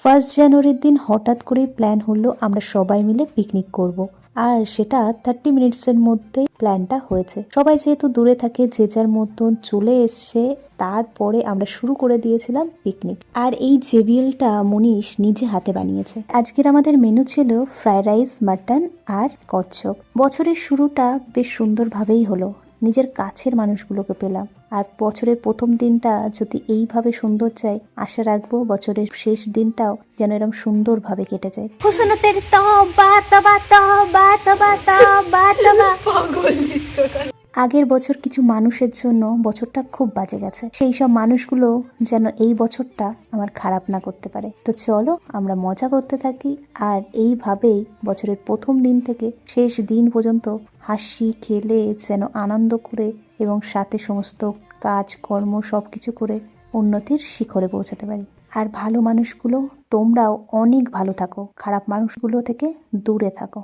First জানুয়ারির দিন হঠাৎ করেই প্ল্যান হলো আমরা সবাই মিলে পিকনিক করব। আর সেটা 30 মিনিটসের মধ্যে প্ল্যানটা হয়েছে। সবাই যেহেতু দূরে থাকে যে যার মতন চলে এসছে, তারপরে আমরা শুরু করে দিয়েছিলাম পিকনিক। আর এই জেবিএলটা মনীষ নিজে হাতে বানিয়েছে। আজকের আমাদের মেনু ছিল ফ্রাইড রাইস, মাটন আর কচ্ছপ। বছরের শুরুটা বেশ সুন্দরভাবেই হলো, নিজের কাছের মানুষগুলোকে পেলাম। আর বছরের প্রথম দিনটা যদি এইভাবে সুন্দর যায়, আশা রাখবো বছরের শেষ দিনটাও যেন এরকম সুন্দরভাবে কেটে যায়। হুসনতের তওবা তওবা তওবা তওবা তওবা তওবা। আগের বছর কিছু মানুষের জন্য বছরটা খুব বাজে গেছে, সেই সব মানুষগুলো যেন এই বছরটা আমার খারাপ না করতে পারে। তো চলো আমরা মজা করতে থাকি, আর এইভাবেই বছরের প্রথম দিন থেকে শেষ দিন পর্যন্ত হাসি খেলে যেন আনন্দ করে এবং সাথে সমস্ত কাজকর্ম সবকিছু করে উন্নতির শিখরে পৌঁছাতে পারি। আর ভালো মানুষগুলো তোমরাও অনেক ভালো থাকো, খারাপ মানুষগুলো থেকে দূরে থাকো।